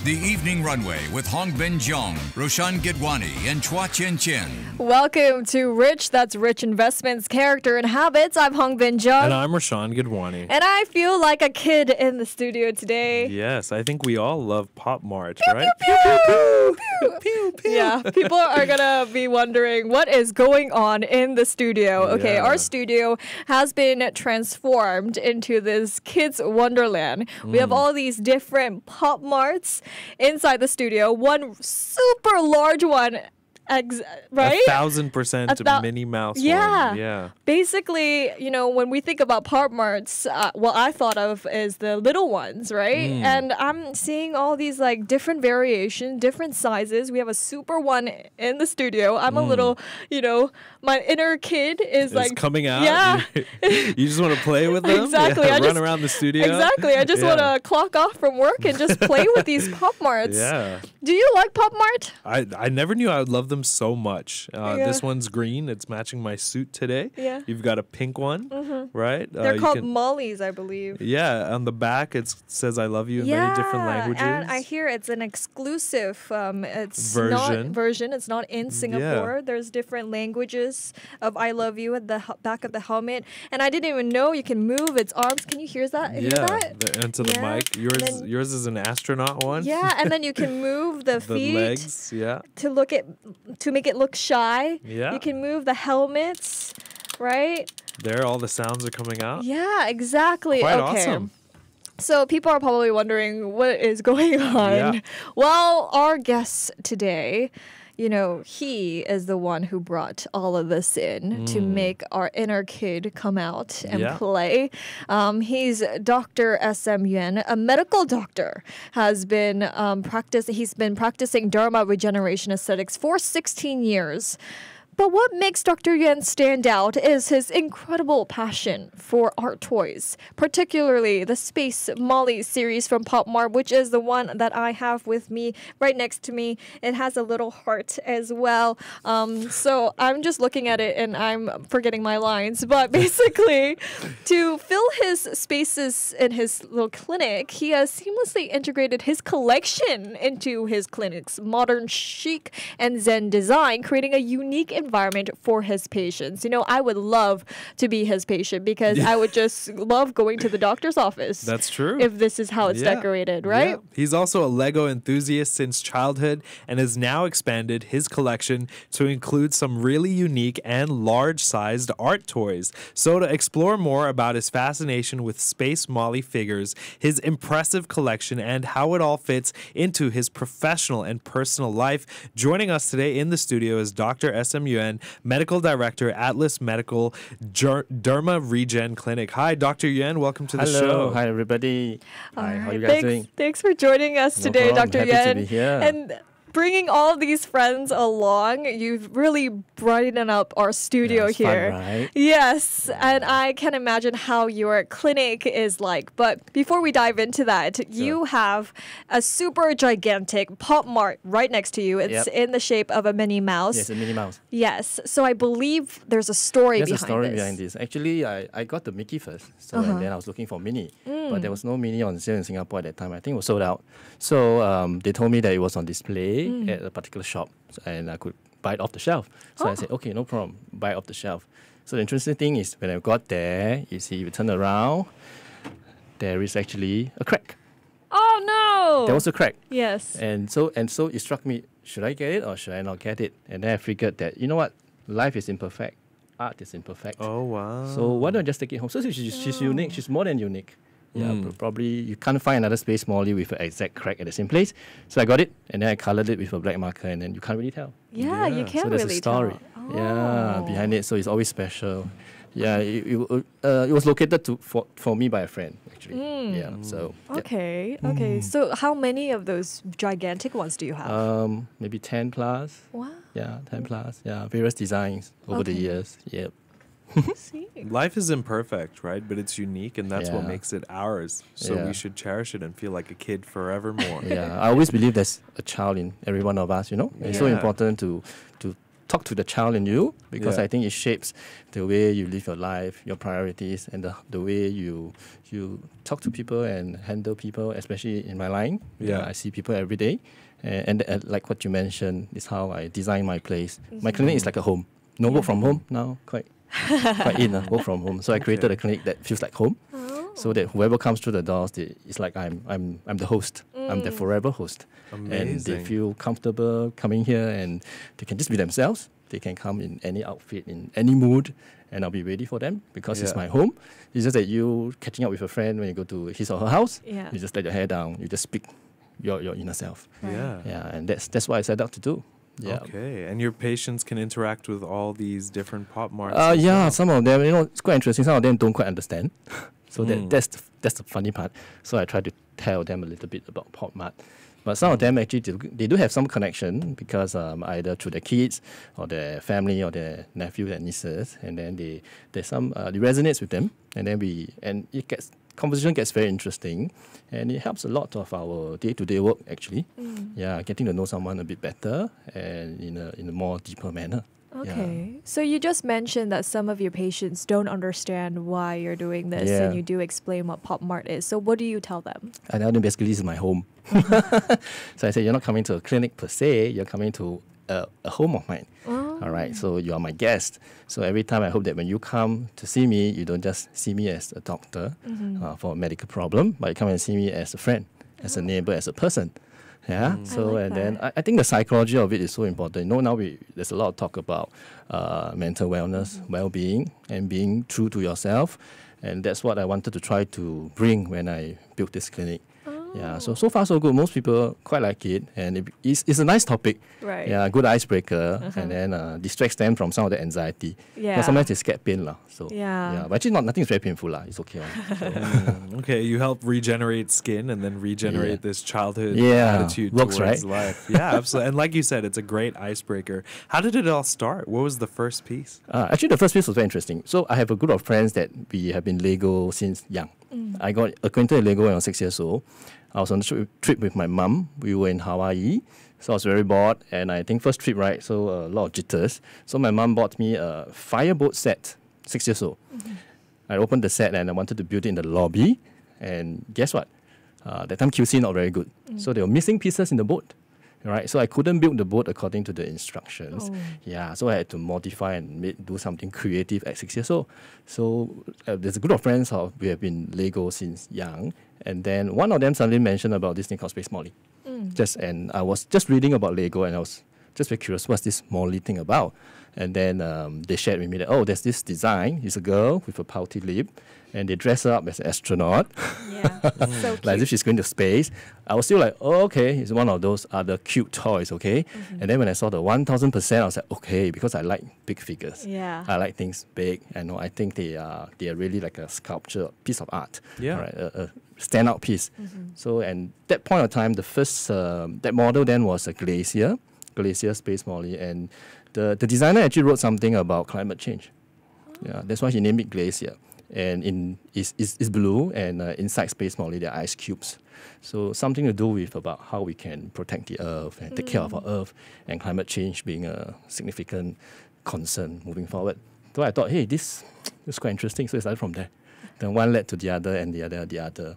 The Evening Runway with Hong Bin Jong, Roshan Gidwani, and Chua Chen Chen. Welcome to Rich, that's Rich Investments, Character and Habits. I'm Hong Bin Jong. And I'm Roshan Gidwani. And I feel like a kid in the studio today. Yes, I think we all love Pop Mart, right? Pew, pew, pew, pew, pew, pew. Yeah, people are going to be wondering what is going on in the studio. Okay, our studio has been transformed into this kids' wonderland. We have all these different Pop Marts inside the studio. One super large one. Right? 1,000% Minnie Mouse one. Yeah. Basically, you know, when we think about Pop Marts, what I thought of is the little ones, right? And I'm seeing all these like different variations, different sizes. We have a super one in the studio. I'm a little, you know, my inner kid is like coming out. Yeah. You just want to play with them? Exactly. Yeah, run around the studio. Exactly. I just want to clock off from work and just play with these Pop Marts. Yeah. Do you like Pop Mart? I never knew I would love them so much. This one's green. It's matching my suit today. Yeah. You've got a pink one, right? They're called Mollies, I believe. Yeah. On the back, it says "I love you" in many different languages. And I hear it's an exclusive version. It's not in Singapore. There's different languages of "I love you" at the back of the helmet. And I didn't even know you can move its arms. Can you hear that? Into the mic. Yours is an astronaut one. Yeah, and then you can move the feet. The legs. Yeah. To make it look shy. Yeah. You can move the helmets, right? There, all the sounds are coming out. Yeah, exactly. Quite okay. awesome. So people are probably wondering what is going on. Yeah. Well, our guest today, you know, he is the one who brought all of this in to make our inner kid come out and play. He's Dr. S.M. Yuan, a medical doctor, he's been practicing Dharma regeneration aesthetics for 16 years. But what makes Dr. Yuan stand out is his incredible passion for art toys, particularly the Space Molly series from Pop Mart, which is the one that I have with me right next to me. It has a little heart as well. So I'm just looking at it and I'm forgetting my lines. But basically, to fill his spaces in his little clinic, he has seamlessly integrated his collection into his clinic's modern chic and Zen design, creating a unique environment for his patients. You know, I would love to be his patient because I would just love going to the doctor's office. That's true. If this is how it's decorated, right? Yeah. He's also a Lego enthusiast since childhood and has now expanded his collection to include some really unique and large-sized art toys. So to explore more about his fascination with Space Molly figures, his impressive collection, and how it all fits into his professional and personal life, joining us today in the studio is Dr. S.M. Yuan, Medical Director, Atlas Medical Derma Regen Clinic. Hi, Dr. Yuan. Welcome to the show. Hi, everybody. Hi, how are you guys doing? Thanks for joining us today, Dr. Happy Yuan. to be here. And bringing all these friends along, you've really brightened up our studio here. Fun, right? Yes, and I can imagine how your clinic is like. But before we dive into that, you have a super gigantic Pop Mart right next to you. It's in the shape of a Minnie Mouse. Yes, a Minnie Mouse. Yes, so I believe there's a story behind this. There's a story behind this. Actually, I got the Mickey first, so and then I was looking for Minnie. But there was no Minnie on sale in Singapore at that time. I think it was sold out. So they told me that it was on display at a particular shop and I could buy it off the shelf. So I said, okay, no problem, buy it off the shelf. So the interesting thing is when I got there, you see, you turn around, there is actually a crack. Oh no! There was a crack. Yes. And so it struck me, should I get it or should I not get it? And then I figured that, you know what, life is imperfect, art is imperfect. Oh, wow. So why don't I just take it home? So she's unique, she's more than unique. Yeah, probably you can't find another Space Molly with an exact crack at the same place. So I got it, and then I colored it with a black marker, and then you can't really tell. Yeah, you can't so there's really a story. tell. Yeah, behind it, so it's always special. Yeah, it was located for me by a friend, actually. Yeah, so. Okay, okay. So how many of those gigantic ones do you have? Maybe 10 plus. Wow. Yeah, 10 plus. Yeah, various designs over the years. Yep. See. Life is imperfect, right? But it's unique, and that's what Yeah. makes it ours. So we should cherish it and feel like a kid forevermore. Yeah, I always believe there's a child in every one of us, you know? It's so Yeah. important to talk to the child in you, because Yeah. I think it shapes the way you live your life, your priorities, and the way you talk to people and handle people, especially in my line. Yeah. I see people every day. And like what you mentioned, is how I design my place. My clinic is like a home. No work from home now, quite in, work from home. So I created a clinic that feels like home. So that whoever comes through the doors, it's like I'm the host. I'm the forever host. And they Amazing. feel comfortable coming here, and they can just be themselves. They can come in any outfit, in any mood, and I'll be ready for them because it's Yeah. my home. It's just that you catching up with a friend when you go to his or her house. Yeah. You just let your hair down. You just speak your inner self. Yeah. Yeah, and that's what I set out to do. Yeah. Okay. And your patients can interact with all these different Pop Marts. Yeah, some of them, it's quite interesting. Some of them don't quite understand. So that's the funny part. So I try to tell them a little bit about Pop Mart. But some of them actually they do have some connection because either through their kids or their family or their nephews and nieces, and then there's some it resonates with them, and then conversation gets very interesting, and it helps a lot of our day-to-day work actually. Yeah, getting to know someone a bit better and in a more deeper manner. Okay. So you just mentioned that some of your patients don't understand why you're doing this, Yeah. and you do explain what Pop Mart is. So what do you tell them? I tell them basically this is my home. So I say you're not coming to a clinic per se, you're coming to a home of mine. All right, so you are my guest. So every time I hope that when you come to see me, you don't just see me as a doctor for a medical problem, but you come and see me as a friend, as a neighbor, as a person. Yeah. So like and then that. I think the psychology of it is so important. Now there's a lot of talk about mental wellness, well-being, and being true to yourself, and that's what I wanted to try to bring when I built this clinic. Yeah, so far so good. Most people quite like it, and it's a nice topic. Right. Yeah, good icebreaker, and then distracts them from some of the anxiety. Yeah. But sometimes they scared pain lah. So Yeah. but actually nothing's very painful lah. It's okay. So, Okay, you help regenerate skin and then regenerate Yeah. this childhood Yeah, attitude works, towards right? life. Yeah, absolutely. And like you said, it's a great icebreaker. How did it all start? What was the first piece? actually, the first piece was very interesting. So I have a group of friends that we have been Lego since young. I got acquainted with Lego when I was 6 years old. I was on a trip with my mum. We were in Hawaii. So I was very bored, and I think first trip, right? So a lot of jitters. So my mum bought me a fireboat set, 6 years old. I opened the set and I wanted to build it in the lobby. And guess what? That time QC not very good. So there were missing pieces in the boat. Right, so I couldn't build the boat according to the instructions. Yeah, so I had to modify and do something creative at 6 years old. So there's a group of friends we have been Lego since young, and then one of them suddenly mentioned about this thing called Space Molly. And I was just reading about Lego, and I was just very curious, what's this Molly thing about? And then they shared with me that, there's this design. It's a girl with a pouty lip, and they dress her up as an astronaut. Yeah. So cute. Like as if she's going to space. I was still like, okay, it's one of those other cute toys, okay? And then when I saw the 1000%, I was like, okay, because I like big figures. Yeah. I like things big. I think they are really like a sculpture, piece of art. Yeah. Right? A standout piece. So, and that point of time, the first, that model then was a Glacier Space Molly. And the designer actually wrote something about climate change. Yeah, that's why he named it Glacier. And it's blue, and inside Space Molly there are ice cubes. So something to do with about how we can protect the Earth and take care of our Earth, and climate change being a significant concern moving forward. So I thought, hey, this is quite interesting. So it started from there. Then one led to the other, and the other.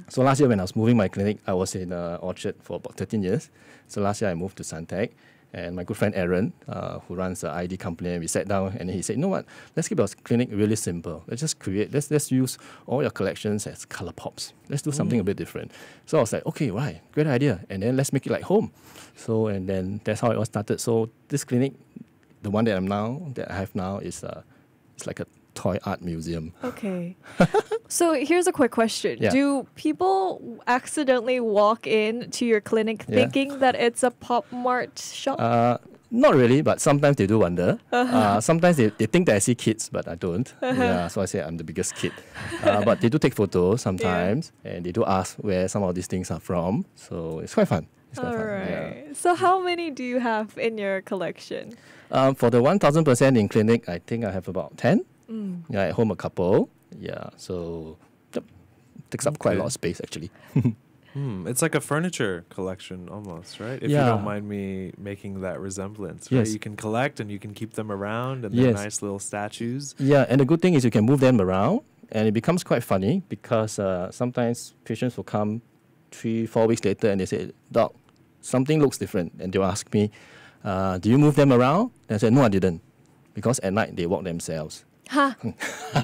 So last year when I was moving my clinic, I was in Orchard for about 13 years. So last year I moved to Suntec. And my good friend Aaron, who runs the ID company, and we sat down and he said, you know what, let's keep our clinic really simple. Let's just let's use all your collections as color pops. Let's do something a bit different. So I was like, okay, right, great idea. And then let's make it like home. So, and then that's how it all started. So this clinic, the one that I have now is it's like a toy art museum. Okay. So here's a quick question. Yeah. Do people accidentally walk in to your clinic Yeah. thinking that it's a Pop Mart shop? Not really, but sometimes they do wonder. Sometimes they think that I see kids, but I don't. Yeah, so I say I'm the biggest kid. But they do take photos sometimes, and they do ask where some of these things are from. So it's quite fun. It's quite All fun. right. So how many do you have in your collection? Yeah. For the 1000% in clinic, I think I have about 10. Yeah, at home a couple. Yeah, so yep, takes up quite a lot of space actually. It's like a furniture collection almost, right? If you Yeah. don't mind me making that resemblance, right? Yes. You can collect and you can keep them around, and they're Yes. nice little statues. Yeah, and the good thing is you can move them around, and it becomes quite funny because sometimes patients will come 3-4 weeks later and they say, "Doc, something looks different," and they'll ask me, "Do you move them around?" And I said, "No, I didn't," because at night they walk themselves. Huh.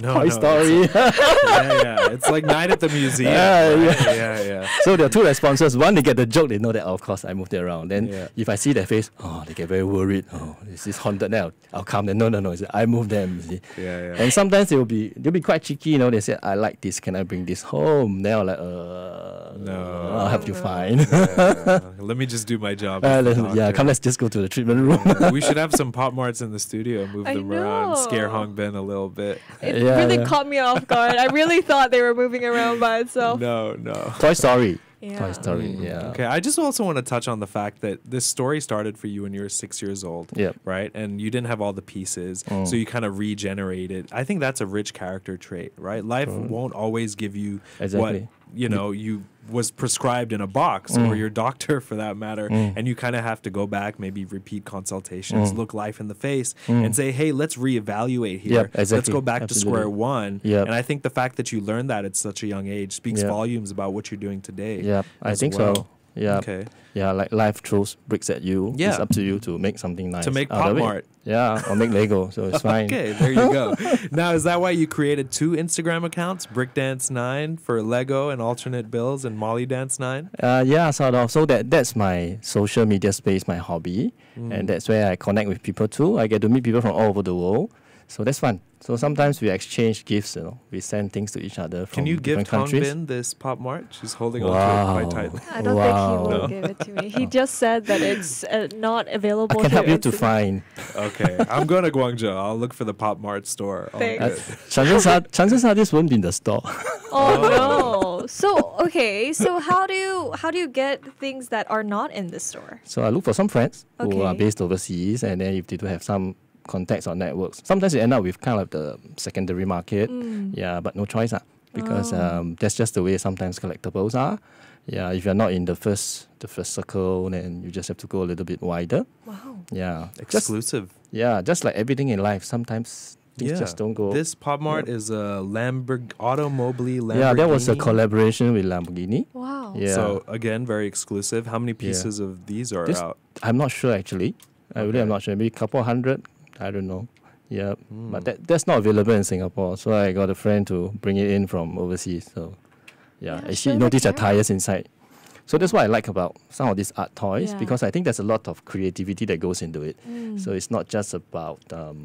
No, Toy Story. yeah. It's like night at the museum. Yeah, right? Yeah. So there are two responses. One, they get the joke, they know that, of course, I moved it around. Then Yeah. if I see their face, they get very worried. Oh, is this haunted now? I'll come. Then no, it's, I moved them. You see. Yeah. And sometimes they'll be quite cheeky. They say, "I like this. Can I bring this home?" Then I'm like, No. I'll help you find. Yeah. Let me just do my job. as the doctor. Let's just go to the treatment room. We should have some Pop Marts in the studio, move I them around, scare know. Hong Ben a little bit. It Yeah, really yeah. caught me off guard. I really thought they were moving around by itself. No. Toy Story. Yeah. Toy Story. Yeah. Okay, I just also want to touch on the fact that this story started for you when you were 6 years old, Yep. right? And you didn't have all the pieces, so you kind of regenerated. I think that's a rich character trait, right? Life won't always give you Exactly. what you was prescribed in a box or your doctor for that matter, and you kind of have to go back, maybe repeat consultations, look life in the face, and say, hey, let's reevaluate here. Yep, Let's exactly. go back to square Absolutely. one. Yep. And I think the fact that you learned that at such a young age speaks Yep. volumes about what you're doing today. Yeah, I as think well. so. Yeah. Okay. Yeah, like life throws bricks at you. Yeah. It's up to you to make something nice. To make out of Pop it. Mart. Yeah, or make Lego. So it's fine. Okay, there you go. Now, is that why you created 2 Instagram accounts, Brickdance9 for Lego and alternate bills, and Molly Dance 9? Yeah, sort of. So that's my social media space, my hobby, and that's where I connect with people too. I get to meet people from all over the world, so that's fun. So sometimes we exchange gifts. We send things to each other from Can you give different Hong countries. Bin this Pop Mart? She's holding on to Wow. it quite tightly. I don't Wow. think he will No. give it to me. He just said that it's not available. I can help here you to instantly. find. Okay, I'm going to Guangzhou. I'll look for the Pop Mart store. All Thanks. good. Chances are this won't be in the store. Oh no! So okay, so how do you get things that are not in the store? So I look for some friends who are Okay. based overseas, and then if they do have some contacts or networks, sometimes you end up with kind of the secondary market. Yeah, but no choice, because that's just the way sometimes collectibles are. Yeah, if you're not in the first circle, then you just have to go a little bit wider. Wow. Yeah, Exclusive. just like everything in life, sometimes things just don't go. This Pop Mart is a Automobili Lamborghini. Yeah, that was a collaboration with Lamborghini. Wow. Yeah. So, again, very exclusive. How many pieces of these are This- out? I'm not sure actually. I really am not sure. Maybe a couple hundred. I don't know. Yeah, but that's not available in Singapore. So I got a friend to bring it in from overseas. So Yeah, actually, show you know, the these are camera. tires inside. So that's what I like about some of these art toys, Yeah. because I think there's a lot of creativity that goes into it. So it's not just about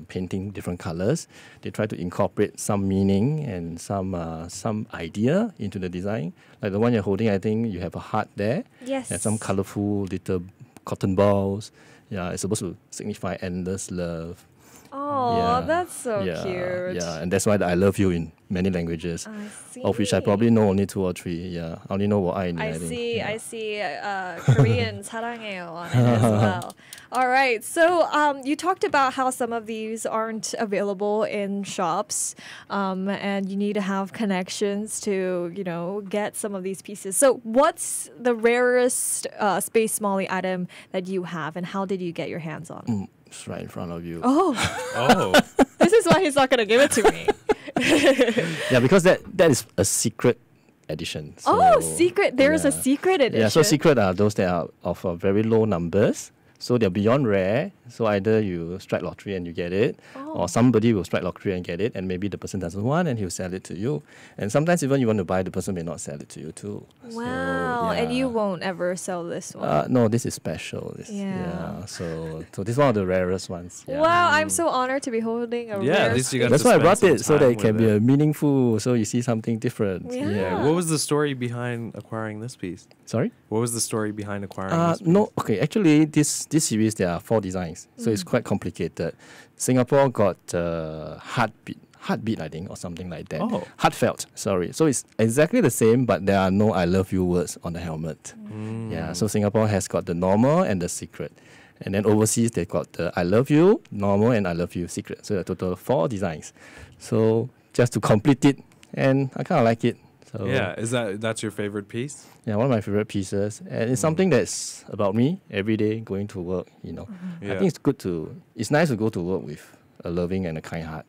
painting different colors. They try to incorporate some meaning and some idea into the design. Like the one you're holding, I think you have a heart there. Yes. And some colorful little cotton balls. Yeah, it's supposed to signify endless love. Oh, Yeah. that's so yeah, cute. Yeah, and that's why I love you in many languages, I see. of which I probably know only 2 or 3. Yeah, I only know what I need. I think. see. Yeah. I see. Korean 사랑해요 on it as well. All right. So you talked about how some of these aren't available in shops, and you need to have connections to get some of these pieces. So what's the rarest Space Molly item that you have, and how did you get your hands on? It's right in front of you. Oh, Oh, this is why he's not gonna give it to me. Yeah, because that is a secret edition. Oh, So, secret! There is a yeah. secret edition. Yeah, so secret are those that are of very low numbers. So they're beyond rare. So either you strike lottery and you get it, Oh. or somebody will strike lottery and get it, and maybe the person doesn't want and he'll sell it to you. And sometimes even you want to buy, the person may not sell it to you too. So, Wow, and yeah. you won't ever sell this one. No, this is special. Yeah. So this is one of the rarest ones. Yeah. Wow, I'm so honored to be holding a Yeah, rare at least you got That's to why I spend brought some it, so that time it can with be it. a meaningful, so you see something different. Yeah. What was the story behind acquiring this piece? Sorry? What was the story behind acquiring this piece? No, okay. Actually, this series, there are 4 designs, so it's quite complicated. Singapore got heartbeat, I think, or something like that. Oh. Heartfelt, sorry. So it's exactly the same, but there are no I love you words on the helmet. Yeah, so Singapore has got the normal and the secret. And then overseas, they got the I love you, normal, and I love you, secret. So a total of 4 designs. So just to complete it, and I kind of like it. So Yeah, that's your favorite piece? yeah, one of my favorite pieces, and it's something that's about me every day going to work. Yeah. I think it's nice to go to work with a loving and a kind heart.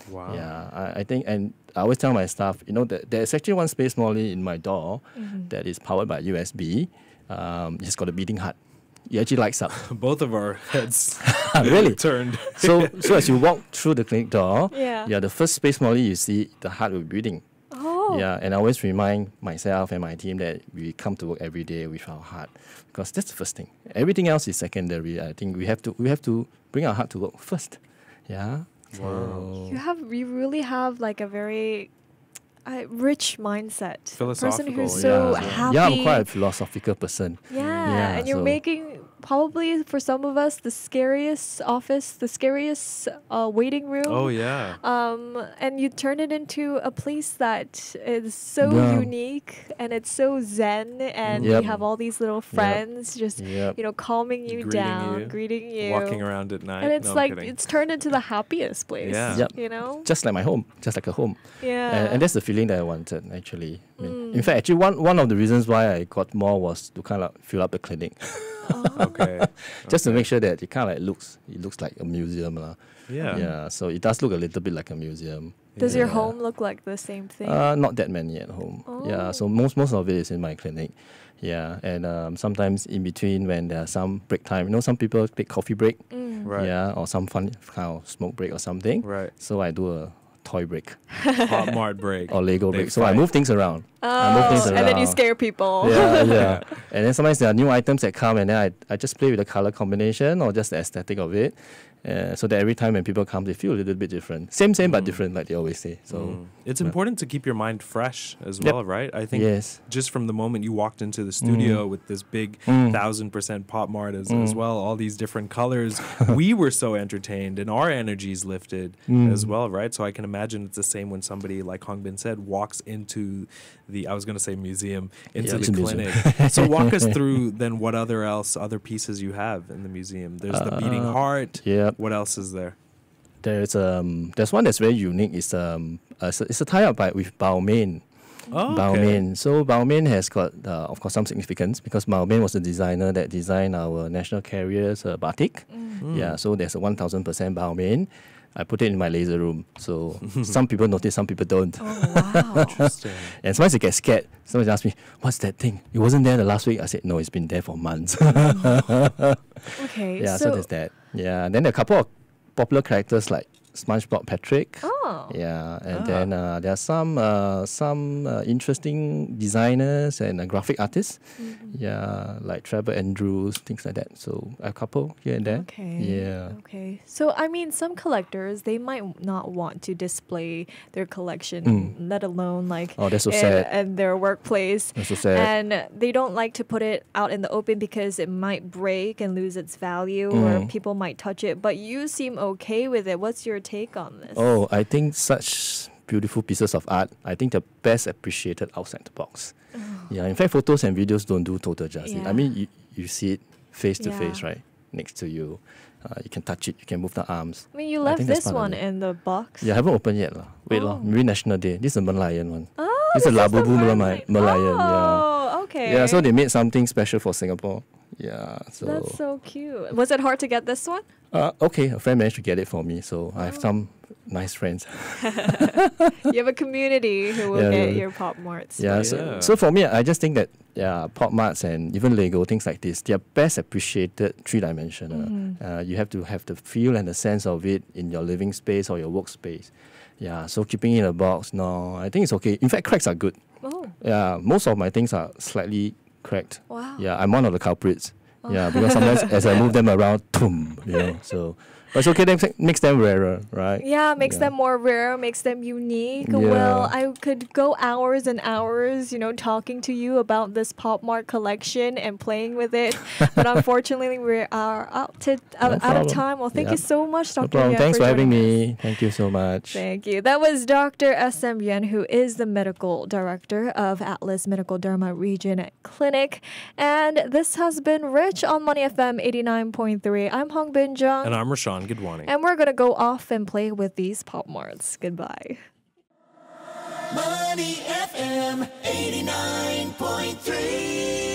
Wow. Yeah, I think, and I always tell my staff, that there's actually one space molly in my door that is powered by USB. It's got a beating heart. It actually lights up. Both of our heads Really? turned. So as you walk through the clinic door, Yeah. the first space molly you see, the heart will be beating. Oh. Yeah, and I always remind myself and my team that we come to work every day with our heart, because that's the first thing. Everything else is secondary. I think we have to bring our heart to work first. Yeah. Wow. You really have like a very rich mindset. Person Philosophical, who's so yeah. happy. Yeah, I'm quite a philosophical person. Yeah, and you're so- making probably for some of us the scariest office, the scariest waiting room. Oh, yeah. And you turn it into a place that is so Yeah. unique and it's so zen, and Yep. you have all these little friends just Yep. calming you Greeting down, you, greeting you, Walking around at night. and it's No, I'm like kidding. it's turned into the happiest place. Yeah. Yep. Just like my home, just like a home. Yeah. And that's the feeling that I wanted, actually. In fact, actually, one of the reasons why I got more was to kind of fill up the clinic. Okay. Just to make sure that it kind of looks like a museum. Yeah. Yeah, so it does look a little bit like a museum. Does your Yeah. home look like the same thing? Not that many at home. Yeah, so most of it is in my clinic. Yeah, and sometimes in between when there's some break time, some people take coffee break. Right. Yeah, or some fun kind of smoke break or something. Right. So I do a toy break Pop Mart break. or Lego They break. So I fight. move things around. I move things and then you around. scare people. Yeah. And then sometimes there are new items that come, and then I just play with the color combination or just the aesthetic of it. So that every time when people come, they feel a little bit different. Same, but different, like they always say. So It's important to keep your mind fresh as Yep. well, right? I think Yes. just from the moment you walked into the studio with this big 1000% Pop Mart as well, all these different colors, we were so entertained and our energies lifted as well, right? So I can imagine it's the same when somebody, like Hong Bin said, walks into I was going to say museum, into it's the a museum. clinic. So walk us through then what other pieces you have in the museum. There's the beating heart. yeah. What else is there? There's one that's very unique. It's a tie-up with Balmain. Oh, Balmain. So Balmain has got, of course, some significance because Balmain was the designer that designed our national carrier's batik. Yeah, so there's a 1000% Balmain. I put it in my laser room. So some people notice, some people don't. Oh, wow. Interesting. And sometimes they get scared. Somebody asks me, what's that thing? It wasn't there the last week. I said, no, it's been there for months. Okay. Yeah, so there's that. Yeah, and then there are a couple of popular characters like SpongeBob Patrick. Oh. Yeah, and then there are some interesting designers and graphic artists. Yeah, like Trevor Andrews, things like that. So a couple here and there. Okay. Yeah. Okay. So, I mean, some collectors, they might not want to display their collection, let alone like Oh, that's so sad. in their workplace. That's so sad. And they don't like to put it out in the open because it might break and lose its value or people might touch it. But you seem okay with it. What's your take on this? Oh, I think such beautiful pieces of art, I think they're best appreciated outside the box. Yeah, in fact, photos and videos don't do total justice. Yeah. I mean, you see it face to Yeah. face, right? Next to you. You can touch it, you can move the arms. I mean, you I left think that's this part of one it. in the box. Yeah, I haven't opened yet. Wait, Oh. maybe National Day. This is a Merlion one. Oh, This is a this is the Labubu Merlion. Merlion, Oh, okay. yeah. So they made something special for Singapore. Yeah, so. That's so cute. Was it hard to get this one? Okay, a friend managed to get it for me, so I have some nice friends. You have a community who will Yeah. get your Pop Marts. Yeah, Yeah. so for me, I just think that Pop Marts and even Lego, things like this, they are best appreciated three-dimensional. You have to have the feel and the sense of it in your living space or your workspace. Yeah, so keeping it in a box, no, I think it's okay. In fact, cracks are good. Oh, Yeah, most of my things are slightly cracked. wow. Yeah, I'm one of the culprits. Yeah, because sometimes as I move them around, boom, so. But it's okay, that makes them rarer, right? Yeah, makes Yeah. them more rare, makes them unique. Yeah. Well, I could go hours and hours, talking to you about this Pop Mart collection and playing with it. But unfortunately, we are out of problem. time. Well, thank Yeah. you so much, Dr. No problem. Yuan, Thanks for having joining us. me. Thank you so much. Thank you. That was Dr. S.M. Yuan, who is the medical director of Atlas Medical Derma Region Clinic. And this has been Rich on Money FM 89.3. I'm Hong Bin Jung. And I'm Rashawn Gidwani. And we're going to go off and play with these Pop Marts. Goodbye. Money FM 89.3.